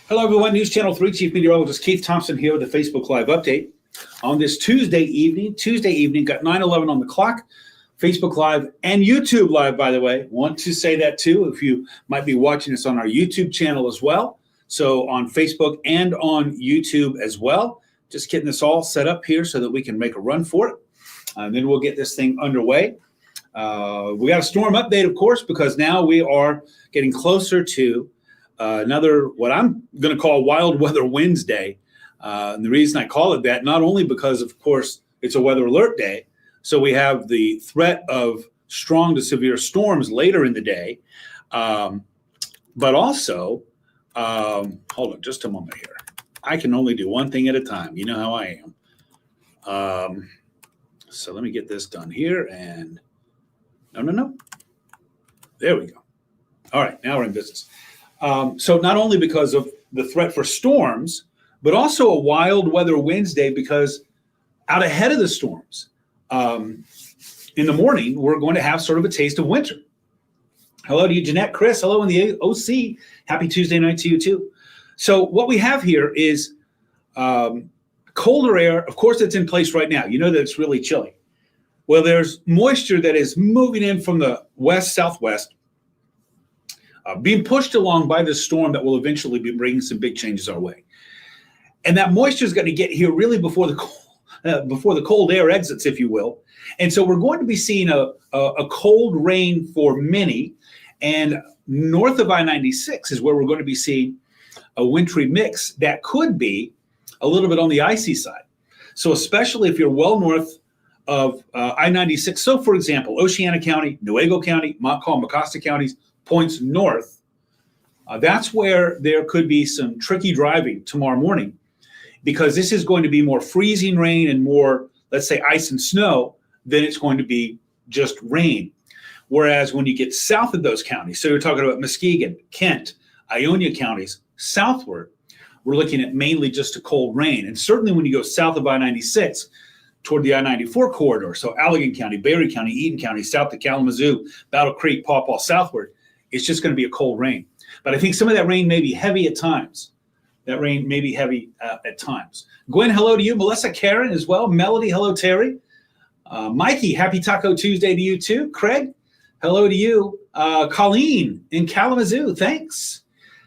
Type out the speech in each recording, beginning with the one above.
Hello, everyone. News Channel 3 Chief Meteorologist Keith Thompson here with a Facebook Live update. On this Tuesday evening, got 9/11 on the clock. Facebook Live and YouTube Live, by the way. Want to say that too, if you might be watching us on our YouTube channel as well. So on Facebook and on YouTube as well. Just getting this all set up here so that we can make a run for it. And then we'll get this thing underway. We got a storm update, of course, because now we are getting closer to another, what I'm going to call Wild Weather Wednesday. And the reason I call it that, not only because, of course, it's a weather alert day, so we have the threat of strong to severe storms later in the day, but also, hold on just a moment here. I can only do one thing at a time. You know how I am. So let me get this done here, and no. There we go. All right, now we're in business. So not only because of the threat for storms, but also a wild weather Wednesday because out ahead of the storms, in the morning, we're going to have sort of a taste of winter. Hello to you, Jeanette, Chris. Hello in the OC. Happy Tuesday night to you, too. So what we have here is colder air. Of course, it's in place right now. You know that it's really chilly. Well, there's moisture that is moving in from the west-southwest, being pushed along by this storm that will eventually be bringing some big changes our way. And that moisture is going to get here really before the cold air exits, if you will. And so we're going to be seeing a cold rain for many. And north of I-96 is where we're going to be seeing a wintry mix that could be a little bit on the icy side. So especially if you're well north of I-96. So, for example, Oceana County, Newaygo County, Montcalm, Mecosta counties, points north, that's where there could be some tricky driving tomorrow morning, because this is going to be more freezing rain and more, let's say, ice and snow than it's going to be just rain. Whereas when you get south of those counties, so you're talking about Muskegon, Kent, Ionia counties, southward, we're looking at mainly just a cold rain. And certainly when you go south of I-96 toward the I-94 corridor, so Allegan County, Berry County, Eaton County, south to Kalamazoo, Battle Creek, Paw Paw, southward, it's just going to be a cold rain. But I think some of that rain may be heavy at times. At times. Gwen, hello to you. Melissa, Karen as well. Melody, hello, Terry. Mikey, happy Taco Tuesday to you too. Craig, hello to you. Colleen in Kalamazoo, thanks.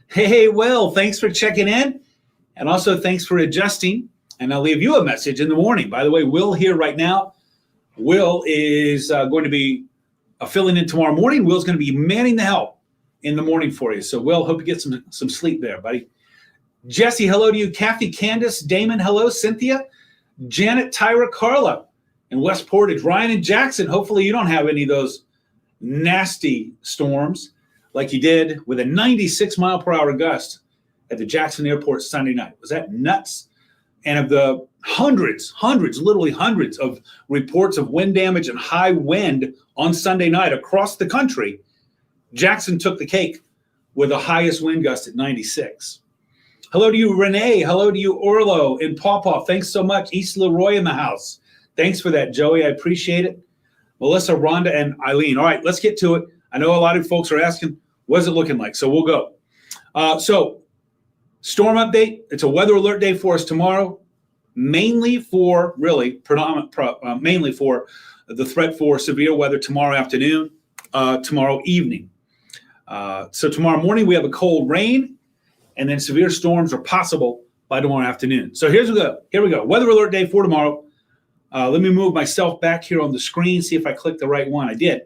Hey, Will, thanks for checking in. And also thanks for adjusting. And I'll leave you a message in the morning. By the way, Will here right now. Will is going to be filling in tomorrow morning. Will's going to be manning the help in the morning for you. So, Will, hope you get some sleep there, buddy. Jesse, hello to you. Kathy, Candace, Damon, hello. Cynthia, Janet, Tyra, Carla, and West Portage. Ryan and Jackson, hopefully you don't have any of those nasty storms like you did with a 96-mile-per-hour gust at the Jackson Airport Sunday night. Was that nuts? And of the hundreds, literally hundreds of reports of wind damage and high wind on Sunday night across the country, Jackson took the cake with the highest wind gust at 96. Hello to you, Renee. Hello to you, Orlo in Paw Paw. Thanks so much. East Leroy in the house. Thanks for that, Joey. I appreciate it. Melissa, Rhonda, and Eileen. All right, let's get to it. I know a lot of folks are asking, what is it looking like? So we'll go. So storm update. It's a weather alert day for us tomorrow, mainly for mainly for the threat for severe weather tomorrow afternoon, tomorrow evening. So tomorrow morning we have a cold rain, and then severe storms are possible by tomorrow afternoon. So here we go. Weather alert day for tomorrow. Let me move myself back here on the screen, see if I clicked the right one. I did.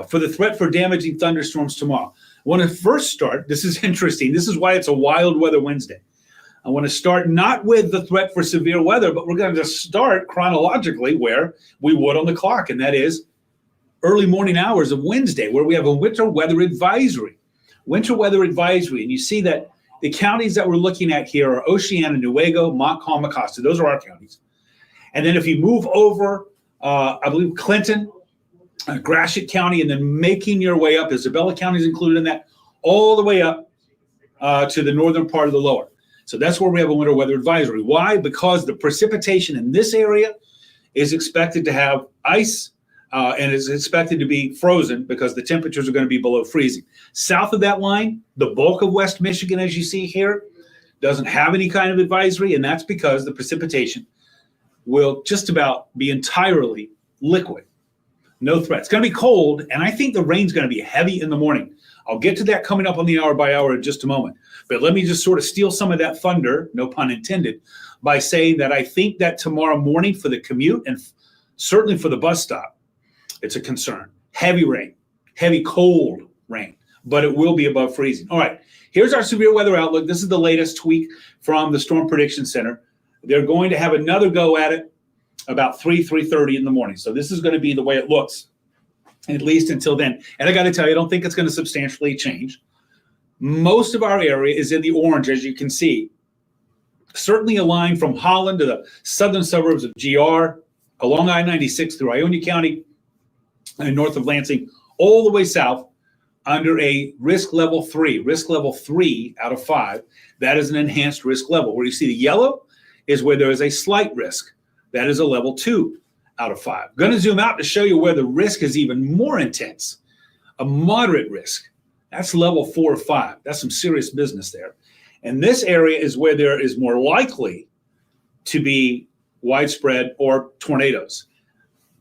For the threat for damaging thunderstorms tomorrow. I want to first start, this is interesting. This is why it's a wild weather Wednesday. I want to start not with the threat for severe weather, but we're going to just start chronologically where we would on the clock, and that is early morning hours of Wednesday, where we have a winter weather advisory. Winter weather advisory, and you see that the counties that we're looking at here are Oceana, Newaygo, Montcalm, Mecosta. Those are our counties. And then if you move over, I believe Clinton, Gratiot County, and then making your way up, Isabella County is included in that, all the way up to the northern part of the lower. So that's where we have a winter weather advisory. Why? Because the precipitation in this area is expected to have ice, and is expected to be frozen because the temperatures are going to be below freezing. South of that line, the bulk of West Michigan, as you see here, doesn't have any kind of advisory, and that's because the precipitation will just about be entirely liquid. No threat. It's going to be cold, and I think the rain's going to be heavy in the morning. I'll get to that coming up on the hour by hour in just a moment. But let me just sort of steal some of that thunder, no pun intended, by saying that I think that tomorrow morning for the commute and certainly for the bus stop, it's a concern. Heavy rain, heavy cold rain, but it will be above freezing. All right, here's our severe weather outlook. This is the latest tweak from the Storm Prediction Center. They're going to have another go at it about 3:30 in the morning. So this is going to be the way it looks, at least until then. And I got to tell you, I don't think it's going to substantially change. Most of our area is in the orange, as you can see. Certainly a line from Holland to the southern suburbs of GR, along I-96 through Ionia County and north of Lansing, all the way south under a risk level 3 out of 5. That is an enhanced risk level. Where you see the yellow is where there is a slight risk. That is a level 2 out of 5. Going to zoom out to show you where the risk is even more intense. A moderate risk. That's level 4 or 5. That's some serious business there. And this area is where there is more likely to be widespread or tornadoes.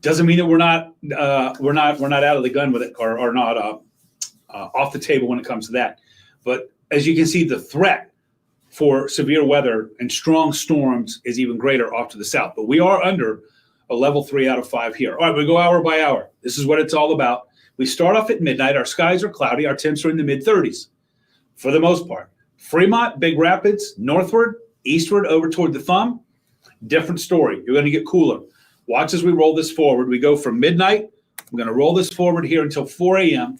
Doesn't mean that we're not out of the gun with it or not off the table when it comes to that. But as you can see, the threat for severe weather and strong storms is even greater off to the south. But we are under a level 3 out of 5 here. All right, we go hour by hour. This is what it's all about. We start off at midnight. Our skies are cloudy. Our temps are in the mid-30s for the most part. Fremont, Big Rapids, northward, eastward, over toward the thumb, different story. You're going to get cooler. Watch as we roll this forward. We go from midnight. I'm going to roll this forward here until 4 a.m.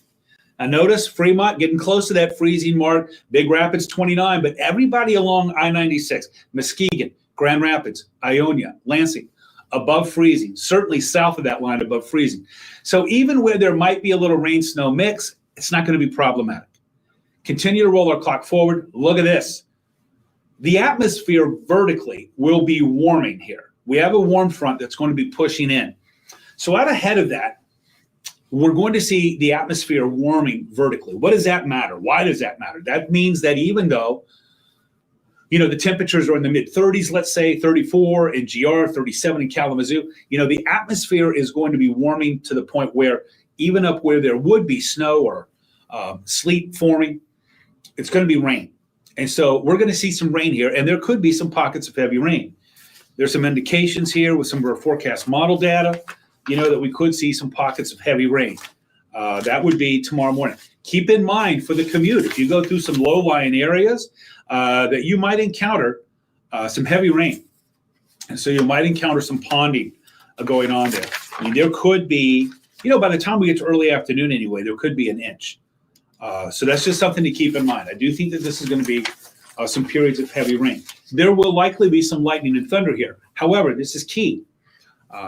And notice Fremont getting close to that freezing mark. Big Rapids 29, but everybody along I-96, Muskegon, Grand Rapids, Ionia, Lansing, above freezing, certainly south of that line above freezing. So even where there might be a little rain-snow mix, it's not going to be problematic. Continue to roll our clock forward. Look at this. The atmosphere vertically will be warming here. We have a warm front that's going to be pushing in. So out ahead of that, we're going to see the atmosphere warming vertically. What does that matter? Why does that matter? That means that even though, the temperatures are in the mid-30s, let's say 34 in GR, 37 in Kalamazoo, the atmosphere is going to be warming to the point where even up where there would be snow or sleet forming, it's going to be rain. And so we're going to see some rain here, and there could be some pockets of heavy rain. There's some indications here with some of our forecast model data, that we could see some pockets of heavy rain. That would be tomorrow morning. Keep in mind for the commute, if you go through some low-lying areas, that you might encounter some heavy rain. And so you might encounter some ponding going on there. I mean, there could be, by the time we get to early afternoon anyway, there could be an inch. So that's just something to keep in mind. I do think that this is going to be some periods of heavy rain. There will likely be some lightning and thunder here. However, this is key.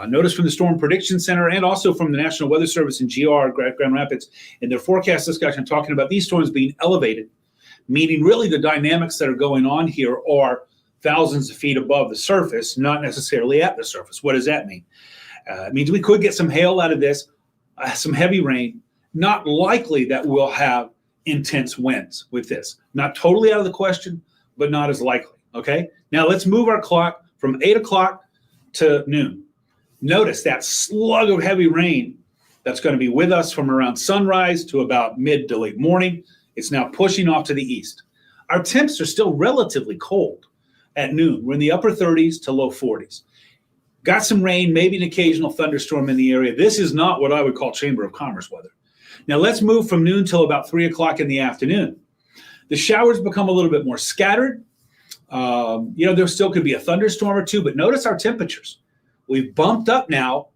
Notice from the Storm Prediction Center and also from the National Weather Service in GR, Grand Rapids, in their forecast discussion talking about these storms being elevated, meaning really the dynamics that are going on here are thousands of feet above the surface, not necessarily at the surface. What does that mean? It means we could get some hail out of this, some heavy rain. Not likely that we'll have intense winds with this. Not totally out of the question, but not as likely, okay? Now let's move our clock from 8 o'clock to noon. Notice that slug of heavy rain that's going to be with us from around sunrise to about mid to late morning. It's now pushing off to the east. Our temps are still relatively cold at noon. We're in the upper 30s to low 40s. Got some rain, maybe an occasional thunderstorm in the area. This is not what I would call Chamber of Commerce weather. Now let's move from noon till about 3 o'clock in the afternoon. The showers become a little bit more scattered. There still could be a thunderstorm or two, but notice our temperatures. We've bumped up now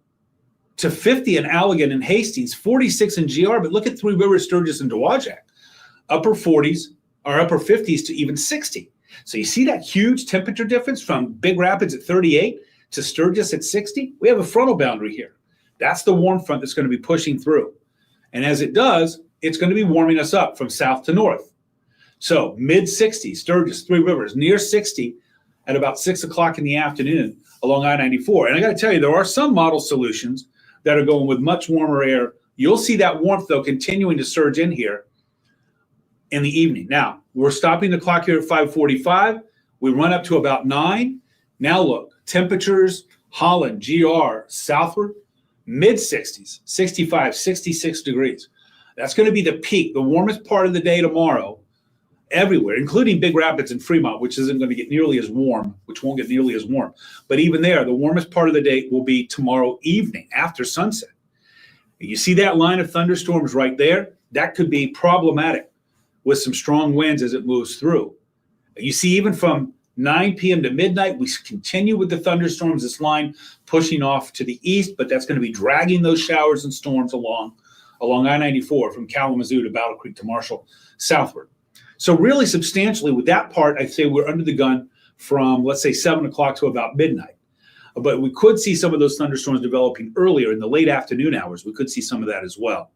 to 50 in Allegan and Hastings, 46 in GR, but look at Three Rivers, Sturgis, and Dowagiac. Upper 40s or upper 50s to even 60. So you see that huge temperature difference from Big Rapids at 38 to Sturgis at 60? We have a frontal boundary here. That's the warm front that's going to be pushing through. And as it does, it's going to be warming us up from south to north. So mid-60s, Sturgis, Three Rivers, near 60 at about 6 o'clock in the afternoon along I-94. And I got to tell you, there are some model solutions that are going with much warmer air. You'll see that warmth, though, continuing to surge in here in the evening. Now, we're stopping the clock here at 5:45. We run up to about 9. Now look, temperatures, Holland, GR, southward, mid-60s, 65, 66 degrees. That's going to be the peak, the warmest part of the day tomorrow everywhere, including Big Rapids and Fremont, which isn't going to get nearly as warm, which won't get nearly as warm. But even there, the warmest part of the day will be tomorrow evening after sunset. You see that line of thunderstorms right there? That could be problematic with some strong winds as it moves through. You see, even from 9 p.m. to midnight, we continue with the thunderstorms, this line pushing off to the east, but that's going to be dragging those showers and storms along I-94 from Kalamazoo to Battle Creek to Marshall southward. So really substantially with that part, I'd say we're under the gun from, let's say, 7 o'clock to about midnight. But we could see some of those thunderstorms developing earlier in the late afternoon hours. We could see some of that as well.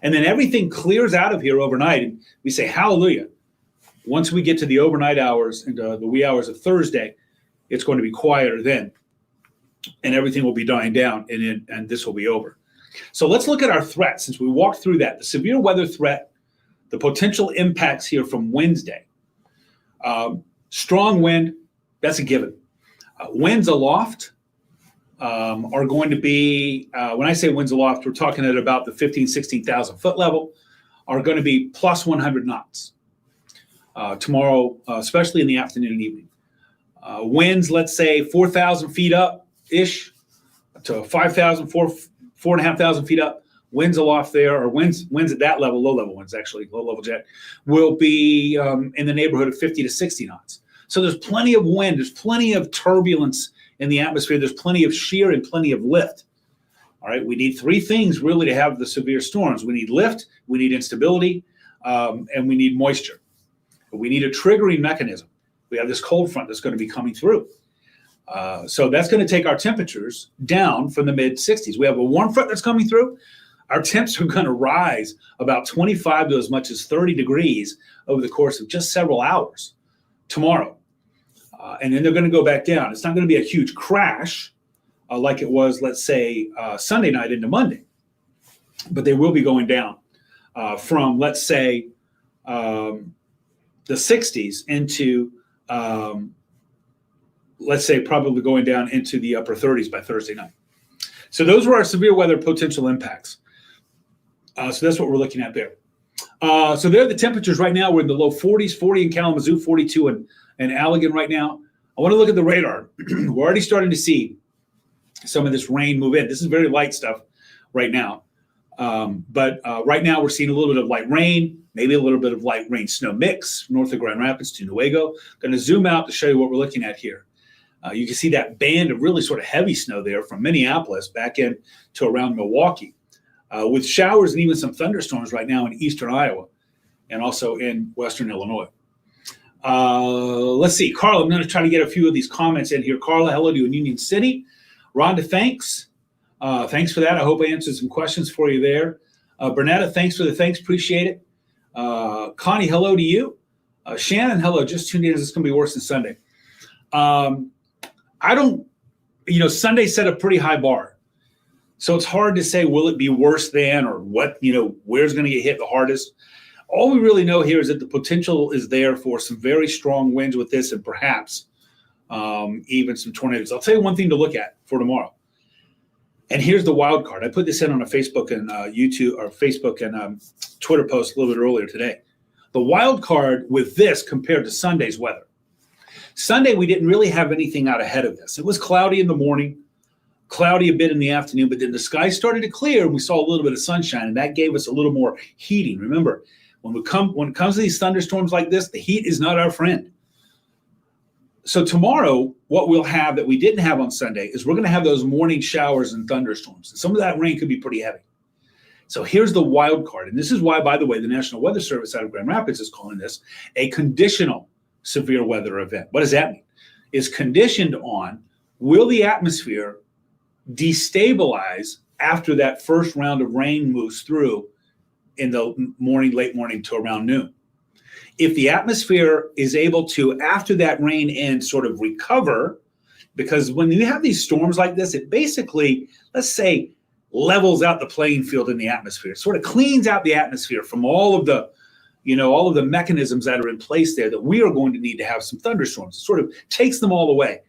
And then everything clears out of here overnight, and we say, hallelujah. Once we get to the overnight hours and the wee hours of Thursday, it's going to be quieter then, and everything will be dying down, and this will be over. So let's look at our threats since we walked through that. The severe weather threat, the potential impacts here from Wednesday. Strong wind, that's a given. Winds aloft are going to be, when I say winds aloft, we're talking at about the 15,000, 16,000 foot level, are going to be plus 100 knots tomorrow, especially in the afternoon and evening. Winds, let's say 4,000 feet up-ish to 5,000, 4,500 feet up. Winds aloft there, or winds at that level, low-level winds actually, low-level jet, will be in the neighborhood of 50 to 60 knots. So there's plenty of wind, there's plenty of turbulence in the atmosphere, there's plenty of shear and plenty of lift. All right, we need 3 things really to have the severe storms. We need lift, we need instability, and we need moisture. We need a triggering mechanism. We have this cold front that's going to be coming through. So that's going to take our temperatures down from the mid-60s. We have a warm front that's coming through. Our temps are going to rise about 25 to as much as 30 degrees over the course of just several hours tomorrow. And then they're going to go back down. It's not going to be a huge crash like it was, let's say, Sunday night into Monday. But they will be going down from, let's say, the 60s into, let's say, probably going down into the upper 30s by Thursday night. So those were our severe weather potential impacts. So that's what we're looking at there. So there are the temperatures right now. We're in the low 40s, 40 in Kalamazoo, 42 in Allegan right now. I want to look at the radar. We're already starting to see some of this rain move in. This is very light stuff right now. But right now we're seeing a little bit of light rain, maybe a little bit of light rain snow mix north of Grand Rapids to Newaygo. Going to zoom out to show you what we're looking at here. You can see that band of really sort of heavy snow there from Minneapolis back in to around Milwaukee, with showers and even some thunderstorms right now in eastern Iowa and also in western Illinois. Let's see. Carla, I'm going to try to get a few of these comments in here. Carla, hello to you in Union City. Rhonda, thanks. Thanks for that. I hope I answered some questions for you there. Bernetta, thanks for the thanks. Appreciate it. Connie, hello to you. Shannon, hello. Just tuned in. It's going to be worse than Sunday. Sunday set a pretty high bar. So it's hard to say, will it be worse than, or what, where's going to get hit the hardest? All we really know here is that the potential is there for some very strong winds with this and perhaps even some tornadoes. I'll tell you one thing to look at for tomorrow. And here's the wild card. I put this in on a Facebook and YouTube or Facebook and Twitter post a little bit earlier today. The wild card with this compared to Sunday's weather. Sunday, we didn't really have anything out ahead of this. It was cloudy in the morning, cloudy a bit in the afternoon, but then the sky started to clear and we saw a little bit of sunshine, and that gave us a little more heating. Remember, when it comes to these thunderstorms like this, the heat is not our friend. So tomorrow, what we'll have that we didn't have on Sunday is we're going to have those morning showers and thunderstorms. And some of that rain could be pretty heavy. So here's the wild card. And this is why, by the way, the National Weather Service out of Grand Rapids is calling this a conditional severe weather event. What does that mean? It's conditioned on, will the atmosphere destabilize after that first round of rain moves through in the morning, late morning to around noon? If the atmosphere is able to, after that rain ends, sort of recover, because when you have these storms like this, it basically, let's say, levels out the playing field in the atmosphere. It sort of cleans out the atmosphere from all of the mechanisms that are in place there that we are going to need to have some thunderstorms. It sort of takes them all away.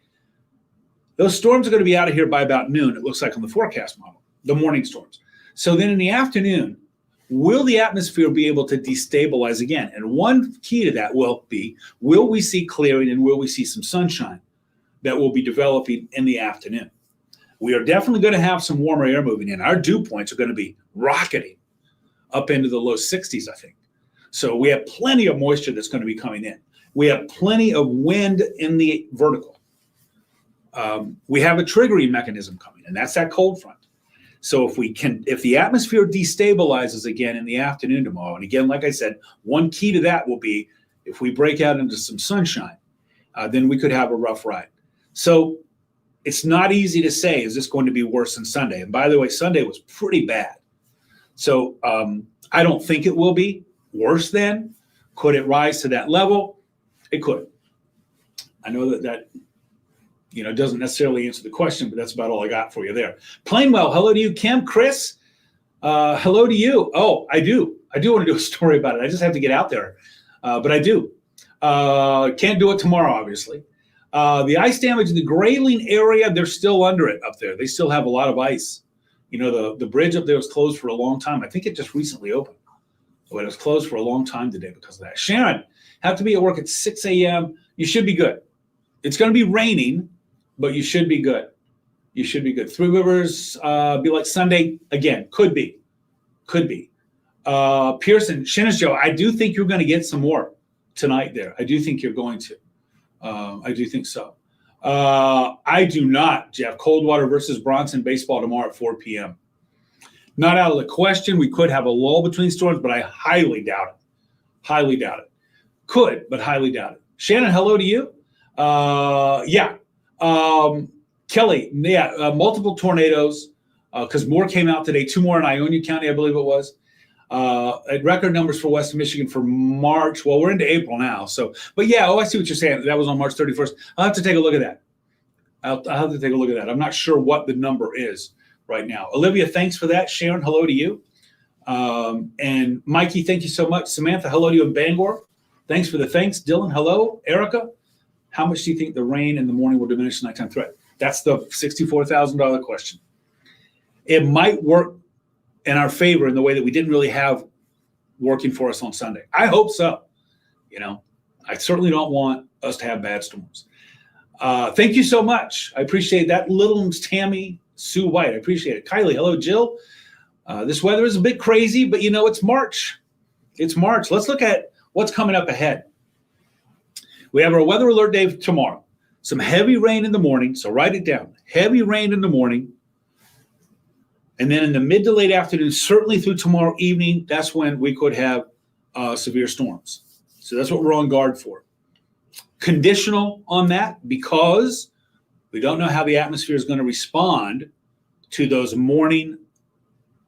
Those storms are going to be out of here by about noon, it looks like on the forecast model, the morning storms. So then in the afternoon, will the atmosphere be able to destabilize again? And one key to that will we see clearing and will we see some sunshine that will be developing in the afternoon? We are definitely going to have some warmer air moving in. Our dew points are going to be rocketing up into the low 60s, I think. So we have plenty of moisture that's going to be coming in. We have plenty of wind in the vertical. We have a triggering mechanism coming, and that's that cold front. So if the atmosphere destabilizes again in the afternoon tomorrow, and again, like I said, one key to that will be if we break out into some sunshine, then we could have a rough ride. So it's not easy to say, is this going to be worse than Sunday? And by the way, Sunday was pretty bad. So I don't think it will be worse than. Could it rise to that level? It could. I know that doesn't necessarily answer the question, but that's about all I got for you there. Plainwell, hello to you. Kim, Chris, hello to you. Oh, I do want to do a story about it. I just have to get out there, but I do. Can't do it tomorrow, obviously. The ice damage in the Grayling area, they're still under it up there. They still have a lot of ice. The bridge up there was closed for a long time. I think it just recently opened, but it was closed for a long time today because of that. Sharon, have to be at work at 6 a.m. You should be good. It's going to be raining, but you should be good. You should be good. Three Rivers, be like Sunday again. Could be. Pearson, Joe, I do think you're going to get some more tonight there. I do think you're going to. I do think so. I do not, Jeff. Coldwater versus Bronson baseball tomorrow at 4 p.m. Not out of the question. We could have a lull between storms, but I highly doubt it. Highly doubt it. Could, but highly doubt it. Shannon, hello to you. Yeah. Kelly, yeah, multiple tornadoes because more came out today. 2 more in Ionia County, I believe it was. At record numbers for Western Michigan for March. Well, we're into April now. So, but yeah, I see what you're saying. That was on March 31st. I'll have to take a look at that. I'll have to take a look at that. I'm not sure what the number is right now. Olivia, thanks for that. Sharon, hello to you. And Mikey, thank you so much. Samantha, hello to you in Bangor. Thanks for the thanks. Dylan, hello. Erica, how much do you think the rain in the morning will diminish the nighttime threat? That's the $64,000 question. It might work in our favor in the way that we didn't really have working for us on Sunday. I hope so. I certainly don't want us to have bad storms. Thank you so much. I appreciate that. Little Tammy Sue White, I appreciate it. Kylie, hello, Jill. This weather is a bit crazy, but it's March. It's March. Let's look at what's coming up ahead. We have our weather alert day tomorrow. Some heavy rain in the morning, so write it down. Heavy rain in the morning. And then in the mid to late afternoon, certainly through tomorrow evening, that's when we could have severe storms. So that's what we're on guard for. Conditional on that because we don't know how the atmosphere is going to respond to those morning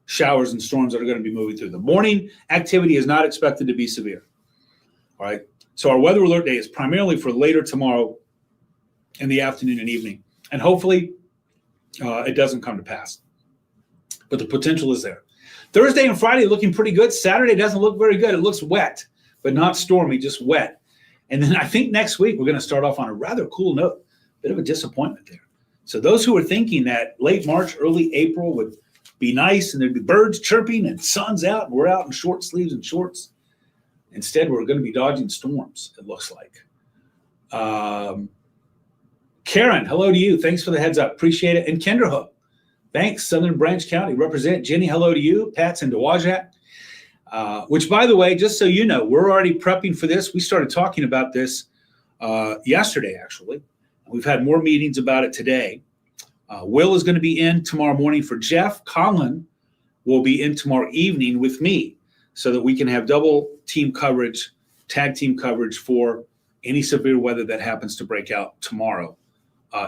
showers and storms that are going to be moving through. The morning activity is not expected to be severe. All right. So our weather alert day is primarily for later tomorrow in the afternoon and evening. And hopefully it doesn't come to pass. But the potential is there. Thursday and Friday looking pretty good. Saturday doesn't look very good. It looks wet, but not stormy, just wet. And then I think next week we're going to start off on a rather cool note. Bit of a disappointment there. So those who are thinking that late March, early April would be nice and there'd be birds chirping and sun's out and we're out in short sleeves and shorts. Instead, we're going to be dodging storms, it looks like. Karen, hello to you. Thanks for the heads up. Appreciate it. And Kendra Hook. Thanks, Southern Branch County. Represent. Jenny, hello to you. Pat's in Dowagiac. Which, by the way, just so you know, we're already prepping for this. We started talking about this yesterday, actually. We've had more meetings about it today. Will is going to be in tomorrow morning for Jeff. Colin will be in tomorrow evening with me so that we can have double team coverage, tag team coverage for any severe weather that happens to break out tomorrow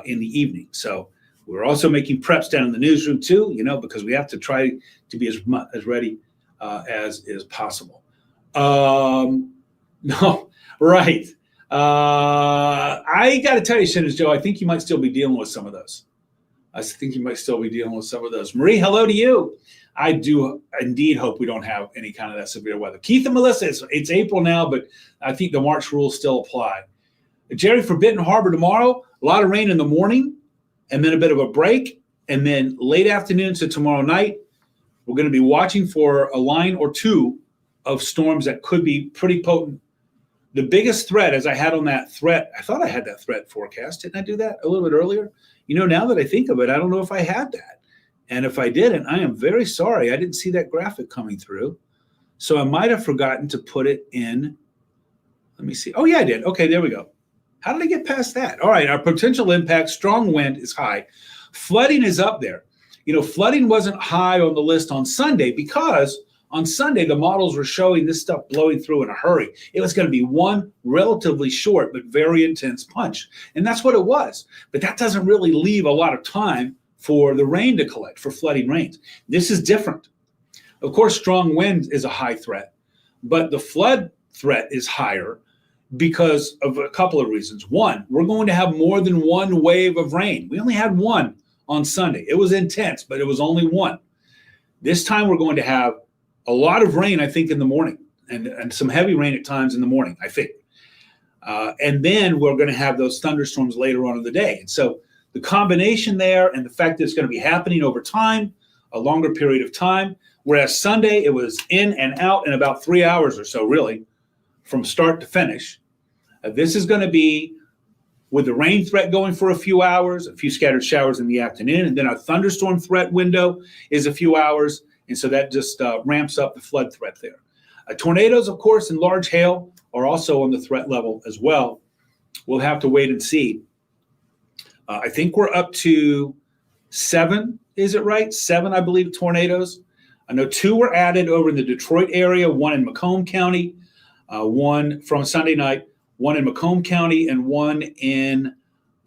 in the evening. So we're also making preps down in the newsroom too, because we have to try to be as ready as is possible. No, right. I got to tell you, Shannon Joe, I think you might still be dealing with some of those. I think you might still be dealing with some of those. Marie, hello to you. I do indeed hope we don't have any kind of that severe weather. Keith and Melissa, it's April now, but I think the March rules still apply. Jerry, for Benton Harbor tomorrow, a lot of rain in the morning and then a bit of a break. And then late afternoon to tomorrow night, we're going to be watching for a line or two of storms that could be pretty potent. The biggest threat, as I had on that threat, I thought I had that threat forecast. Didn't I do that a little bit earlier? Now that I think of it, I don't know if I had that. And if I didn't, I am very sorry. I didn't see that graphic coming through. So I might have forgotten to put it in. Let me see. Oh, yeah, I did. Okay, there we go. How did I get past that? All right, our potential impact, strong wind is high. Flooding is up there. Flooding wasn't high on the list on Sunday because on Sunday, the models were showing this stuff blowing through in a hurry. It was going to be one relatively short but very intense punch. And that's what it was. But that doesn't really leave a lot of time for the rain to collect, for flooding rains. This is different. Of course, strong wind is a high threat, but the flood threat is higher because of a couple of reasons. One, we're going to have more than one wave of rain. We only had one on Sunday. It was intense, but it was only one. This time we're going to have a lot of rain, I think, in the morning and some heavy rain at times in the morning, I think. And then we're going to have those thunderstorms later on in the day. And so the combination there and the fact that it's going to be happening over time, a longer period of time, whereas Sunday it was in and out in about 3 hours or so, really, from start to finish. This is going to be with the rain threat going for a few hours, a few scattered showers in the afternoon, and then our thunderstorm threat window is a few hours, and so that just ramps up the flood threat there. Tornadoes, of course, and large hail are also on the threat level as well. We'll have to wait and see. I think we're up to 7, is it right? 7, I believe, tornadoes. I know 2 were added over in the Detroit area, 1 in Macomb County, 1 from Sunday night, 1 in Macomb County, and 1 in,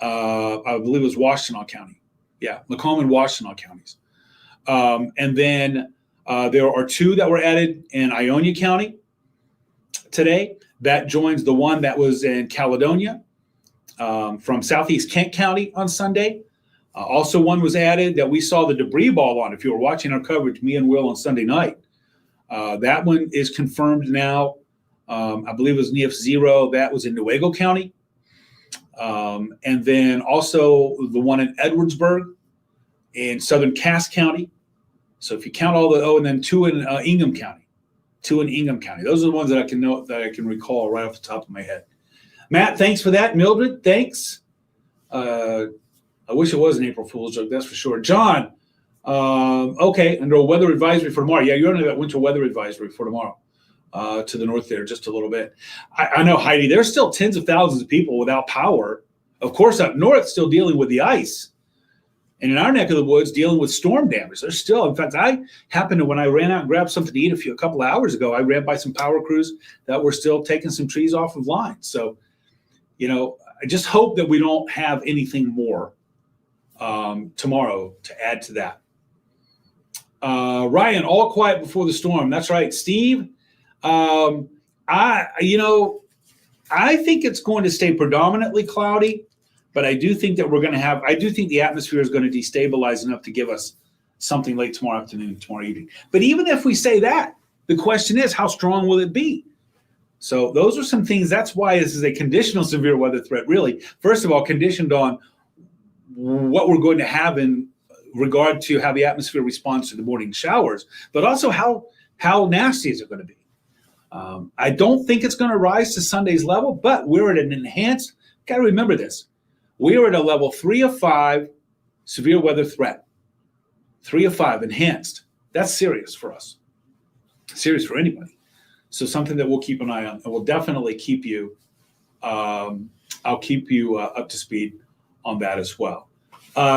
I believe it was Washtenaw County. Yeah, Macomb and Washtenaw counties. And then there are 2 that were added in Ionia County today. That joins the one that was in Caledonia. From Southeast Kent County on Sunday. Also, one was added that we saw the debris ball on. If you were watching our coverage, me and Will on Sunday night, that one is confirmed now. I believe it was NEF 0. That was in Newaygo County. And then also the one in Edwardsburg in southern Cass County. So if you count all the, and then 2 in Ingham County. 2 in Ingham County. Those are the ones that I can recall right off the top of my head. Matt, thanks for that. Mildred, thanks. I wish it was an April Fool's joke, that's for sure. John, okay, under a weather advisory for tomorrow. Yeah, you're under that winter weather advisory for tomorrow to the north there just a little bit. I know, Heidi, there's still tens of thousands of people without power. Of course, up north, still dealing with the ice. And in our neck of the woods, dealing with storm damage. There's still, in fact, I happened to, when I ran out and grabbed something to eat a couple of hours ago, I ran by some power crews that were still taking some trees off of lines. So, I just hope that we don't have anything more tomorrow to add to that. Ryan, all quiet before the storm. That's right. Steve, I think it's going to stay predominantly cloudy, but I do think that I do think the atmosphere is going to destabilize enough to give us something late tomorrow afternoon, tomorrow evening. But even if we say that, the question is, how strong will it be? So those are some things. That's why this is a conditional severe weather threat, really. First of all, conditioned on what we're going to have in regard to how the atmosphere responds to the morning showers, but also how nasty is it going to be. I don't think it's going to rise to Sunday's level, but we're at an enhanced, got to remember this, we are at a level 3 of 5 severe weather threat. 3 of 5 enhanced. That's serious for us. Serious for anybody. So something that we'll keep an eye on, and we'll definitely keep you, I'll keep you up to speed on that as well.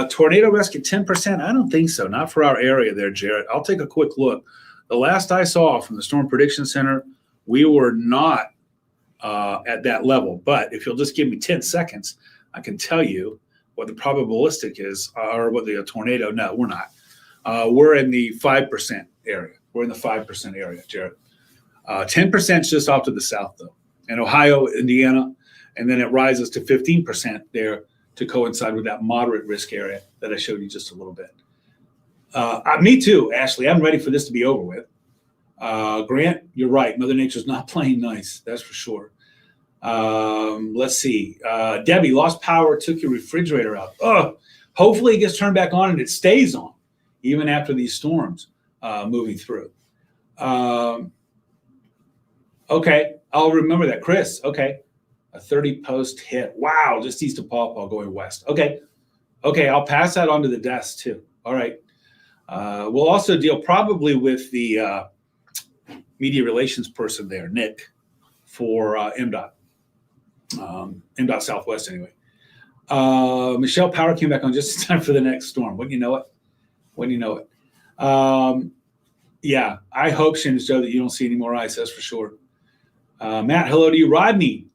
Tornado risk at 10%? I don't think so. Not for our area there, Jared. I'll take a quick look. The last I saw from the Storm Prediction Center, we were not at that level. But if you'll just give me 10 seconds, I can tell you what the probabilistic is, or what the tornado. No, we're not. We're in the 5% area. We're in the 5% area, Jared. 10% is just off to the south, though, in Ohio, Indiana, and then it rises to 15% there to coincide with that moderate risk area that I showed you just a little bit. Me too, Ashley. I'm ready for this to be over with. Grant, you're right. Mother Nature's not playing nice. That's for sure. Let's see. Debbie, lost power, took your refrigerator out. Hopefully it gets turned back on and it stays on, even after these storms moving through. Okay, I'll remember that. Chris, okay. A 30-post hit. Wow, just east of Paw Paw going west. Okay, I'll pass that on to the desk too. All right. We'll also deal probably with the media relations person there, Nick, for MDOT. MDOT Southwest anyway. Michelle, power came back on just in time for the next storm. Wouldn't you know it? Yeah, I hope, Shins Joe, that you don't see any more ice, that's for sure. Matt, hello to you. Rodney,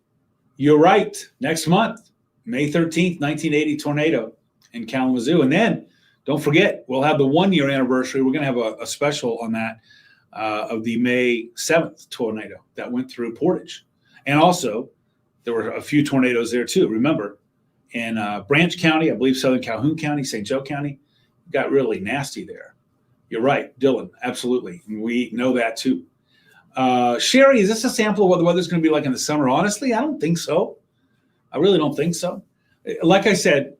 you're right. Next month, May 13th, 1980 tornado in Kalamazoo. And then don't forget, we'll have the 1-year anniversary. We're going to have a special on that of the May 7th tornado that went through Portage. And also, there were a few tornadoes there too. Remember, in Branch County, I believe Southern Calhoun County, St. Joe County, got really nasty there. You're right, Dylan, absolutely. And we know that too. Sherry, is this a sample of what the weather's going to be like in the summer? Honestly, I don't think so. I really don't think so. Like I said,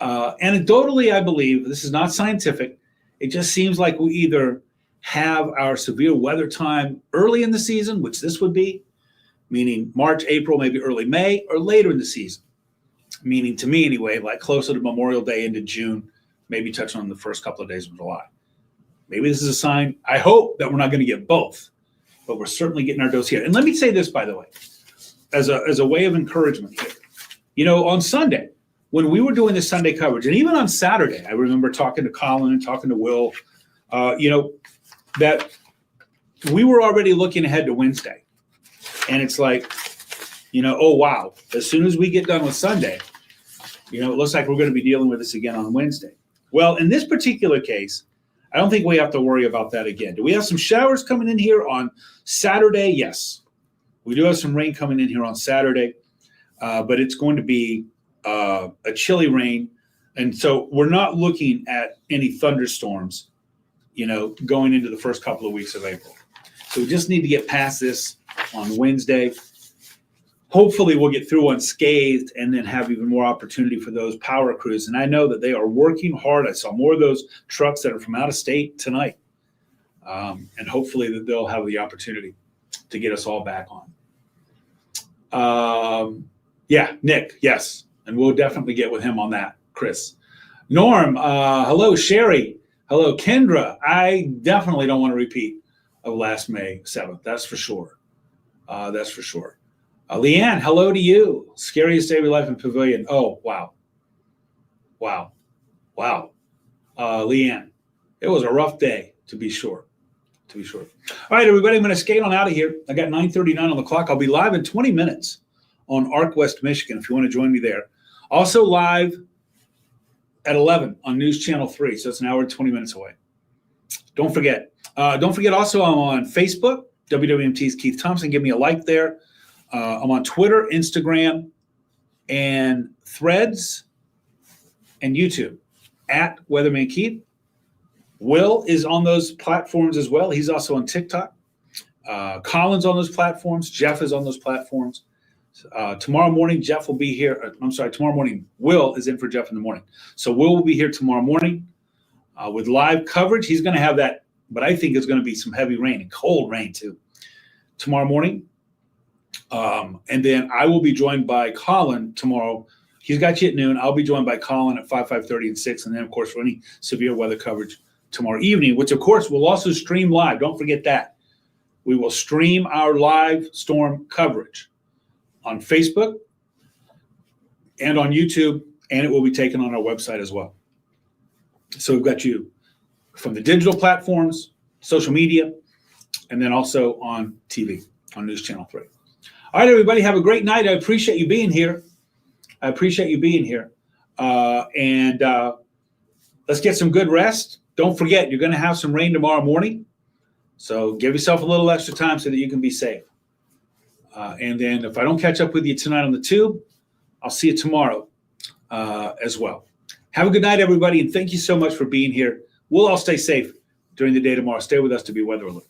anecdotally, I believe, this is not scientific, it just seems like we either have our severe weather time early in the season, which this would be, meaning March, April, maybe early May, or later in the season, meaning to me anyway, like closer to Memorial Day into June, maybe touching on the first couple of days of July. Maybe this is a sign. I hope that we're not going to get both, but we're certainly getting our dose here. And let me say this, by the way, as a way of encouragement here. You know, on Sunday, when we were doing the Sunday coverage, and even on Saturday, I remember talking to Colin and talking to Will, that we were already looking ahead to Wednesday. And it's like, oh, wow, as soon as we get done with Sunday, it looks like we're going to be dealing with this again on Wednesday. Well, in this particular case, I don't think we have to worry about that again. Do we have some showers coming in here on Saturday? Yes. We do have some rain coming in here on Saturday, but it's going to be a chilly rain. And so we're not looking at any thunderstorms, going into the first couple of weeks of April. So we just need to get past this on Wednesday. Hopefully we'll get through unscathed and then have even more opportunity for those power crews. And I know that they are working hard. I saw more of those trucks that are from out of state tonight. And hopefully that they'll have the opportunity to get us all back on. Yeah, Nick, yes. And we'll definitely get with him on that, Chris. Norm, hello, Sherry. Hello, Kendra. I definitely don't want to repeat of last May 7th. That's for sure. Leanne, hello to you. Scariest day of your life in Pavilion. Oh, wow. Leanne, it was a rough day, to be sure. All right, everybody, I'm going to skate on out of here. I got 9:39 on the clock. I'll be live in 20 minutes on ARC West Michigan if you want to join me there. Also live at 11 on News Channel 3, so it's an hour and 20 minutes away. Don't forget also I'm on Facebook, WWMT's Keith Thompson. Give me a like there. I'm on Twitter, Instagram, and Threads, and YouTube at Weatherman Keith. Will is on those platforms as well. He's also on TikTok. Colin's on those platforms. Jeff is on those platforms. Tomorrow morning, Jeff will be here. Tomorrow morning, Will is in for Jeff in the morning. So Will will be here tomorrow morning with live coverage. He's going to have that, but I think it's going to be some heavy rain and cold rain too tomorrow morning. And then I will be joined by Colin tomorrow. He's got you at noon. I'll be joined by Colin at 5:30, and 6. And then, of course, for any severe weather coverage tomorrow evening, which, of course, we'll also stream live. Don't forget that. We will stream our live storm coverage on Facebook and on YouTube, and it will be taken on our website as well. So we've got you from the digital platforms, social media, and then also on TV, on News Channel 3. All right, everybody, have a great night. I appreciate you being here. And let's get some good rest. Don't forget, you're going to have some rain tomorrow morning. So give yourself a little extra time so that you can be safe. And then if I don't catch up with you tonight on the tube, I'll see you tomorrow as well. Have a good night, everybody, and thank you so much for being here. We'll all stay safe during the day tomorrow. Stay with us to be weather alert.